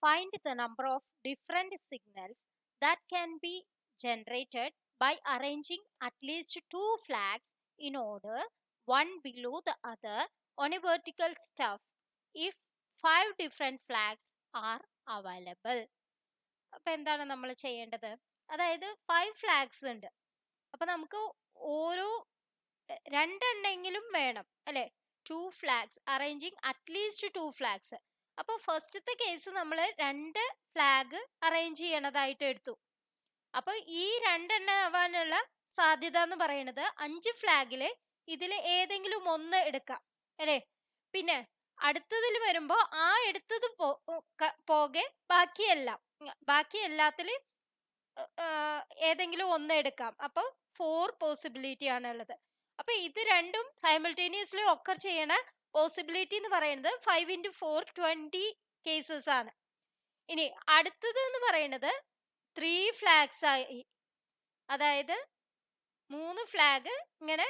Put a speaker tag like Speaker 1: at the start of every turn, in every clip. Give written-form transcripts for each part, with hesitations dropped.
Speaker 1: find the number of different signals that can be generated by arranging at least two flags in order, one below the other, on a vertical stuff if five different flags are available. അപ്പൊ എന്താണ് നമ്മൾ ചെയ്യേണ്ടത്? അതായത് 5 flags ഉണ്ട്. അപ്പൊ നമുക്ക് ഓരോ രണ്ടെണ്ണെങ്കിലും വേണം അല്ലെ? 2 ഫ്ലാഗ്സ്, അറേഞ്ചിങ് അറ്റ്ലീസ്റ്റ് 2 ഫ്ലാഗ്സ്. അപ്പൊ ഫസ്റ്റത്തെ കേസ് നമ്മൾ 2 ഫ്ലാഗ് അറേഞ്ച് ചെയ്യണതായിട്ട് എടുത്തു. അപ്പൊ ഈ രണ്ടെണ്ണം ആവാനുള്ള സാധ്യത എന്ന് പറയുന്നത് 5 ഫ്ലാഗില് ഇതിൽ ഏതെങ്കിലും ഒന്ന് എടുക്കാം അല്ലെ? പിന്നെ അടുത്തതിൽ വരുമ്പോ ആ എടുത്തത് പോകെ ബാക്കി എല്ലാത്തില് ഏതെങ്കിലും ഒന്ന് എടുക്കാം. അപ്പൊ 4 പോസിബിലിറ്റി ആണ് ഉള്ളത്. അപ്പൊ ഇത് രണ്ടും സൈമിൾട്ടേനിയസ്ലി ഒക്കർ ചെയ്യണ പോസിബിലിറ്റി എന്ന് പറയുന്നത് 5 into 4 20 കേസസ് ആണ്. ഇനി അടുത്തത് എന്ന് പറയുന്നത് 3 ഫ്ലാഗ്സ് ആയി. അതായത് 3 ഫ്ലാഗ് ഇങ്ങനെ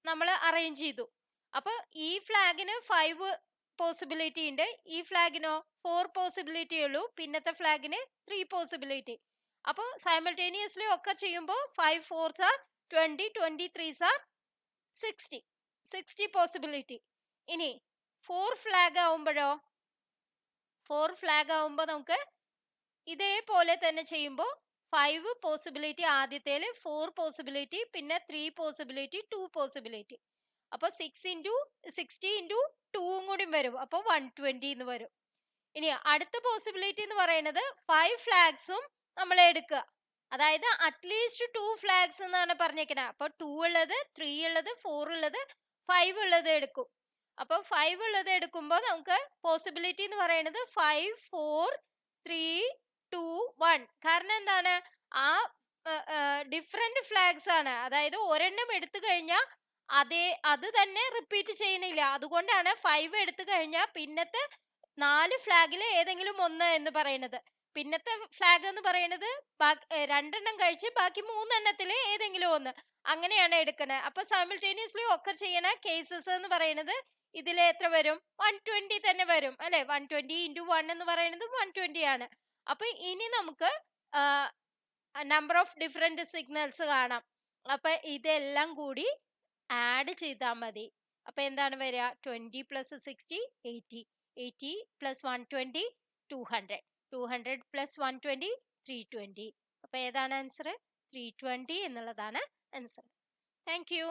Speaker 1: നമ്മൾ അറേഞ്ച് ചെയ്തു. അപ്പൊ ഈ ഫ്ലാഗിന് 5 പോസിബിലിറ്റി ഉണ്ട്, ഈ ഫ്ലാഗിനോ 4 പോസിബിലിറ്റി ഉള്ളൂ, പിന്നത്തെ ഫ്ലാഗിന് 3 പോസിബിലിറ്റി. അപ്പൊ സൈമിൾട്ടേനിയസ്ലി ഒക്കെ ചെയ്യുമ്പോൾ 5 4s are 20, 23s are 60 possibility. ഇനി 4 ഫ്ലാഗ് ആവുമ്പോഴോ, 4 ഫ്ലാഗ് ആവുമ്പോൾ നമുക്ക് ഇതേപോലെ തന്നെ ചെയ്യുമ്പോൾ 5 പോസിബിലിറ്റി ആദ്യത്തേല്, 4 പോസിബിലിറ്റി, പിന്നെ 3 പോസിബിലിറ്റി, 2 പോസിബിലിറ്റി. അപ്പൊ 6 into 60 into 2 കൂടി വരും. അപ്പൊ 120 എന്ന് വരും. ഇനി അടുത്ത പോസിബിലിറ്റി എന്ന് പറയുന്നത് 5 ഫ്ലാഗ്സും നമ്മൾ എടുക്കുക. അതായത് അറ്റ്ലീസ്റ്റ് 2 ഫ്ലാഗ്സ് എന്നാണ് പറഞ്ഞേക്കുന്നത്. അപ്പൊ 2 ഉള്ളത്, 3 ഉള്ളത്, 4 ഉള്ളത്, 5 ഉള്ളത് എടുക്കും. അപ്പൊ 5 ഉള്ളത് എടുക്കുമ്പോൾ നമുക്ക് പോസിബിലിറ്റി എന്ന് പറയുന്നത് 5 4 3 2 1. കാരണം എന്താണ്? ആ ഡിഫറെന്റ് ഫ്ലാഗ്സ് ആണ്. അതായത് ഒരെണ്ണം എടുത്തു കഴിഞ്ഞാൽ അത് തന്നെ റിപ്പീറ്റ് ചെയ്യണില്ല. അതുകൊണ്ടാണ് 5 എടുത്തു കഴിഞ്ഞാൽ പിന്നത്തെ 4 ഫ്ലാഗിൽ ഏതെങ്കിലും ഒന്ന് എന്ന് പറയുന്നത്. പിന്നത്തെ ഫ്ലാഗ് എന്ന് പറയുന്നത് 2 കഴിച്ച് ബാക്കി 3 എണ്ണത്തിൽ ഏതെങ്കിലും ഒന്ന്, അങ്ങനെയാണ് എടുക്കുന്നത്. അപ്പൊ സൈമിൾട്ടേനിയസ്ലി ഒക്കർ ചെയ്യണ കേസസ് എന്ന് പറയുന്നത് ഇതിൽ എത്ര വരും? 120 തന്നെ വരും അല്ലെ? 120 into 1 എന്ന് പറയുന്നത് 120 ആണ്. അപ്പൊ ഇനി നമുക്ക് നമ്പർ ഓഫ് ഡിഫറെന്റ് സിഗ്നൽസ് കാണാം. അപ്പൊ ഇതെല്ലാം കൂടി ആഡ് ചെയ്താൽ മതി. അപ്പൊ എന്താണ് വരിക? 20 plus 60 80, 80 plus 120 200, 200 plus 120 320. അപ്പൊ ഏതാണ് ആൻസർ? 320 എന്നുള്ളതാണ് ആൻസർ. Thank you.